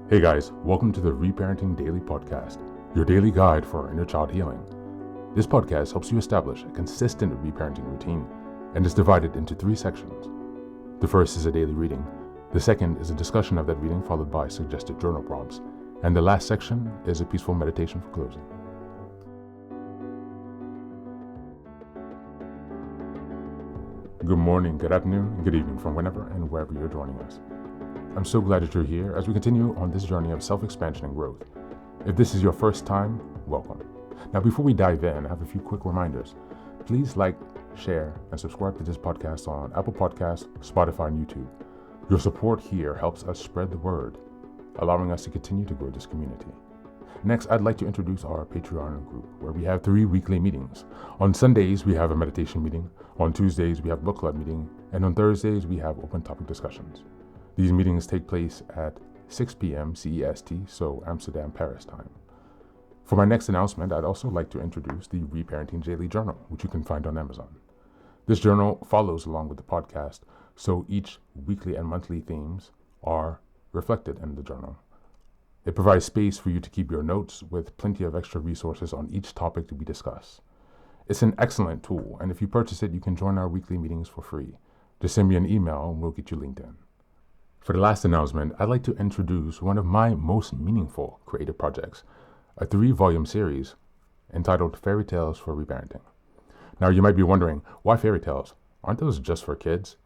Hey guys, welcome to the Reparenting Daily podcast, your daily guide for inner child healing. This podcast helps you establish a consistent reparenting routine and is divided into 3 sections. The first is a daily reading, the second is a discussion of that reading followed by suggested journal prompts, and the last section is a peaceful meditation for closing. Good morning, good afternoon, and good evening from whenever and wherever you're joining us. I'm so glad that you're here as we continue on this journey of self-expansion and growth. If this is your first time, welcome. Now, before we dive in, I have a few quick reminders. Please like, share, and subscribe to this podcast on Apple Podcasts, Spotify, and YouTube. Your support here helps us spread the word, allowing us to continue to grow this community. Next, I'd like to introduce our Patreon group, where we have 3 weekly meetings. On Sundays, we have a meditation meeting. On Tuesdays, we have book club meeting. And on Thursdays, we have open topic discussions. These meetings take place at 6 p.m. CEST, so Amsterdam, Paris time. For my next announcement, I'd also like to introduce the Reparenting Daily journal, which you can find on Amazon. This journal follows along with the podcast, so each weekly and monthly themes are reflected in the journal. It provides space for you to keep your notes with plenty of extra resources on each topic that we discuss. It's an excellent tool, and if you purchase it, you can join our weekly meetings for free. Just send me an email and we'll get you linked in. For the last announcement, I'd like to introduce one of my most meaningful creative projects, a 3-volume series entitled Fairy Tales for Reparenting. Now, you might be wondering, why fairy tales? Aren't those just for kids?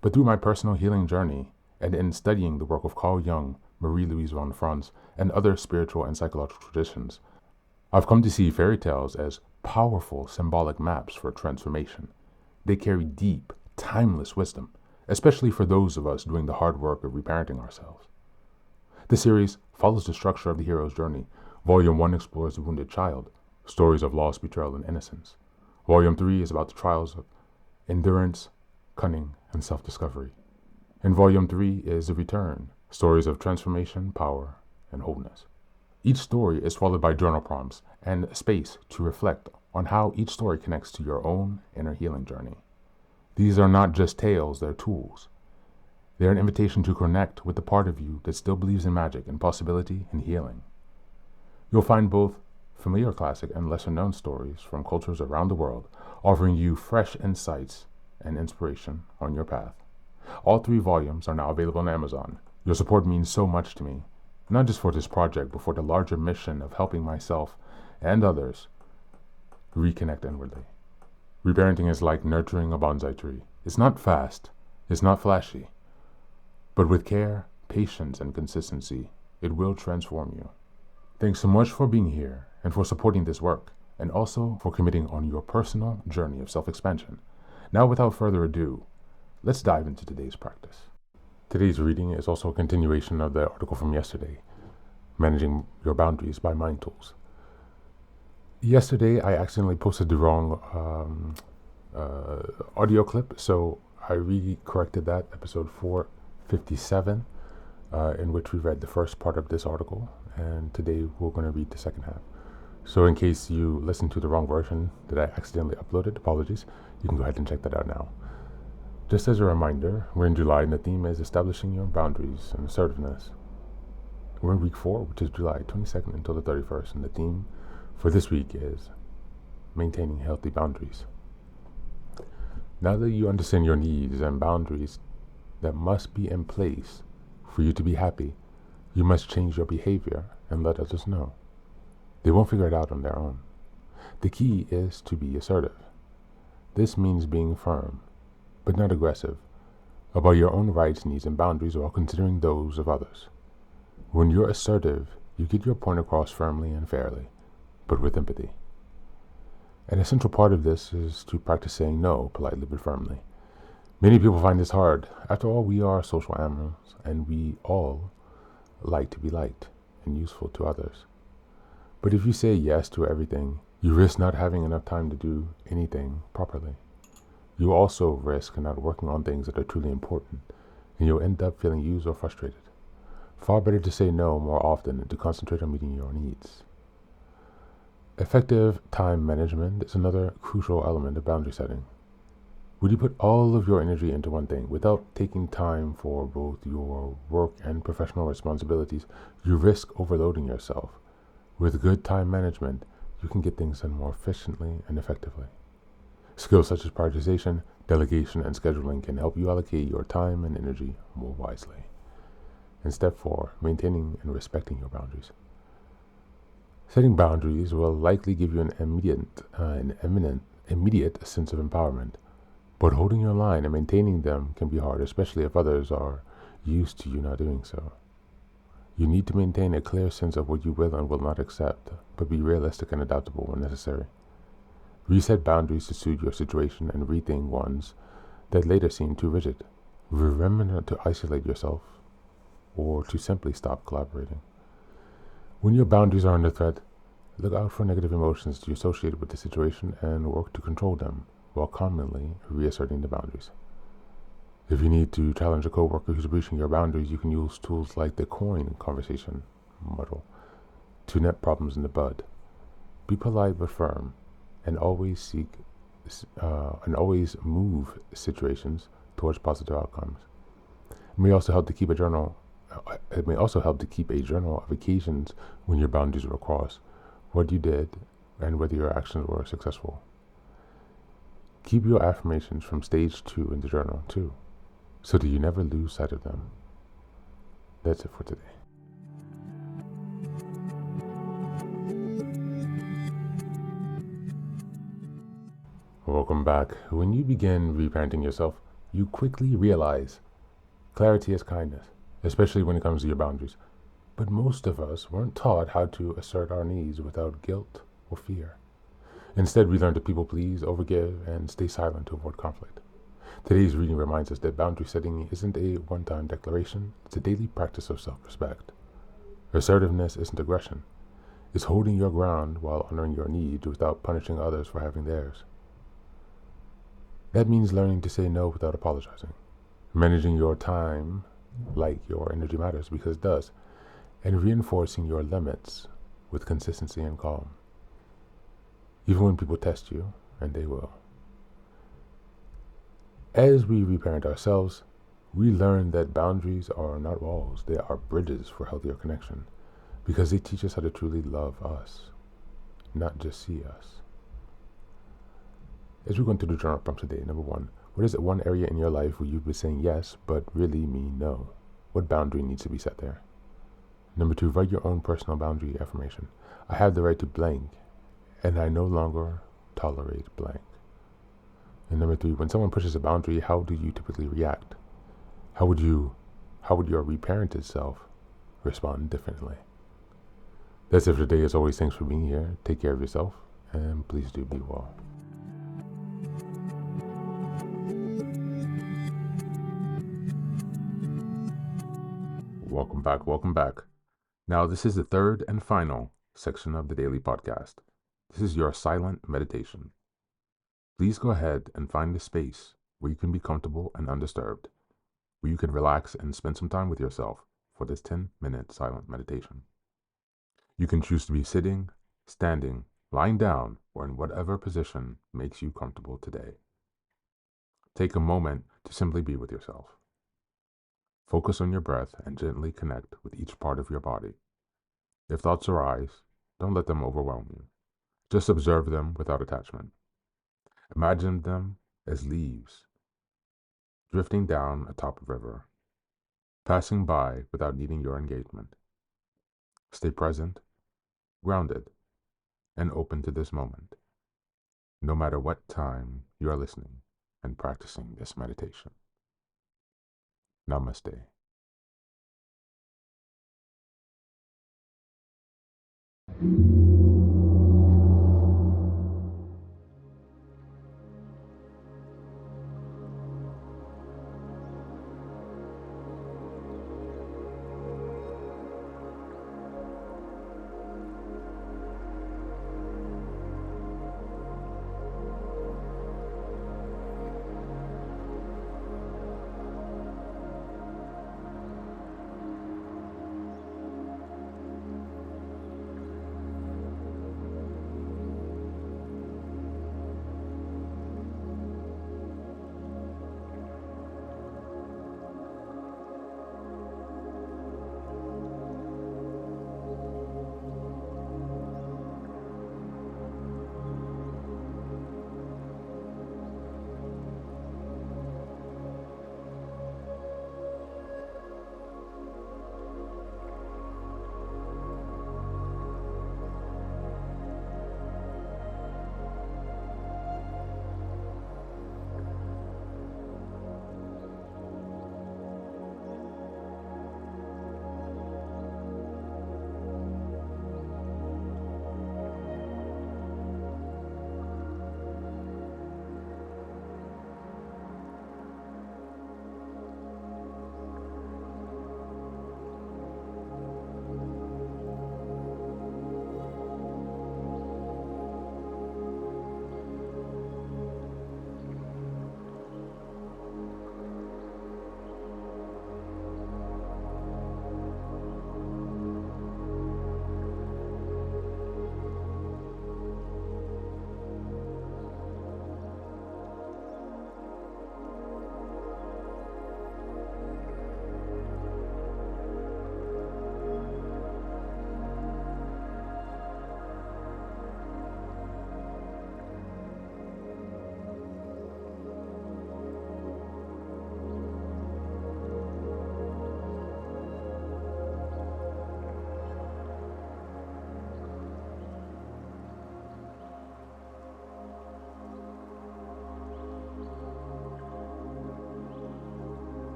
But through my personal healing journey and in studying the work of Carl Jung, Marie-Louise von Franz, and other spiritual and psychological traditions, I've come to see fairy tales as powerful symbolic maps for transformation. They carry deep, timeless wisdom, especially for those of us doing the hard work of reparenting ourselves. The series follows the structure of the hero's journey. Volume 1 explores the wounded child, stories of loss, betrayal, and innocence. Volume 3 is about the trials of endurance, cunning, and self-discovery. And Volume 3 is the return, stories of transformation, power, and wholeness. Each story is followed by journal prompts and space to reflect on how each story connects to your own inner healing journey. These are not just tales, they're tools. They're an invitation to connect with the part of you that still believes in magic and possibility and healing. You'll find both familiar classic and lesser-known stories from cultures around the world, offering you fresh insights and inspiration on your path. All 3 volumes are now available on Amazon. Your support means so much to me, not just for this project, but for the larger mission of helping myself and others reconnect inwardly. Reparenting is like nurturing a bonsai tree. It's not fast, it's not flashy, but with care, patience, and consistency, it will transform you. Thanks so much for being here and for supporting this work, and also for committing on your personal journey of self-expansion. Now, without further ado, let's dive into today's practice. Today's reading is also a continuation of the article from yesterday, Managing Your Boundaries by Mind Tools. Yesterday, I accidentally posted the wrong audio clip, so I re-corrected that, episode 457, in which we read the first part of this article, and today we're going to read the second half. So in case you listened to the wrong version that I accidentally uploaded, apologies, you can go ahead and check that out now. Just as a reminder, we're in July, and the theme is establishing your boundaries and assertiveness. We're in week 4, which is July 22nd until the 31st, and the theme for this week is maintaining healthy boundaries. Now that you understand your needs and boundaries that must be in place for you to be happy, you must change your behavior and let others know. They won't figure it out on their own. The key is to be assertive. This means being firm, but not aggressive, about your own rights, needs, and boundaries while considering those of others. When you're assertive, you get your point across firmly and fairly, but with empathy. An essential part of this is to practice saying no politely but firmly. Many people find this hard. After all, we are social animals, and we all like to be liked and useful to others. But if you say yes to everything, you risk not having enough time to do anything properly. You also risk not working on things that are truly important, and you'll end up feeling used or frustrated. Far better to say no more often and to concentrate on meeting your needs. Effective time management is another crucial element of boundary setting. When you put all of your energy into one thing without taking time for both your work and professional responsibilities, you risk overloading yourself. With good time management, you can get things done more efficiently and effectively. Skills such as prioritization, delegation, and scheduling can help you allocate your time and energy more wisely. And step 4, maintaining and respecting your boundaries. Setting boundaries will likely give you an immediate sense of empowerment, but holding your line and maintaining them can be hard, especially if others are used to you not doing so. You need to maintain a clear sense of what you will and will not accept, but be realistic and adaptable when necessary. Reset boundaries to suit your situation and rethink ones that later seem too rigid. Remember not to isolate yourself or to simply stop collaborating. When your boundaries are under threat, look out for negative emotions to be associated with the situation and work to control them while calmly reasserting the boundaries. If you need to challenge a coworker who's breaching your boundaries, you can use tools like the coin conversation model to nip problems in the bud. Be polite but firm, and always move situations towards positive outcomes. It may also help to keep a journal. It may also help to keep a journal of occasions when your boundaries were crossed, what you did, and whether your actions were successful. Keep your affirmations from stage 2 in the journal too, so that you never lose sight of them. That's it for today. Welcome back. When you begin reparenting yourself, you quickly realize clarity is kindness, especially when it comes to your boundaries. But most of us weren't taught how to assert our needs without guilt or fear. Instead, we learn to people please, overgive, and stay silent to avoid conflict. Today's reading reminds us that boundary setting isn't a one-time declaration, it's a daily practice of self-respect. Assertiveness isn't aggression. It's holding your ground while honoring your needs without punishing others for having theirs. That means learning to say no without apologizing. Managing your time like your energy matters, because it does. And reinforcing your limits with consistency and calm. Even when people test you, and they will. As we reparent ourselves, we learn that boundaries are not walls, they are bridges for healthier connection, because they teach us how to truly love us, not just see us. As we go into the journal prompt today, number 1, what is one area in your life where you've been saying yes, but really mean no? What boundary needs to be set there? Number 2, write your own personal boundary affirmation. I have the right to blank, and I no longer tolerate blank. And number 3, when someone pushes a boundary, how do you typically react? How would your reparented self respond differently? That's it for today. As always, thanks for being here. Take care of yourself, and please do be well. Welcome back. Now, this is the third and final section of the daily podcast. This is your silent meditation. Please go ahead and find a space where you can be comfortable and undisturbed, where you can relax and spend some time with yourself for this 10-minute silent meditation. You can choose to be sitting, standing, lying down, or in whatever position makes you comfortable today. Take a moment to simply be with yourself. Focus on your breath and gently connect with each part of your body. If thoughts arise, don't let them overwhelm you. Just observe them without attachment. Imagine them as leaves drifting down atop a river, passing by without needing your engagement. Stay present, grounded, and open to this moment, no matter what time you are listening and practicing this meditation. Namaste.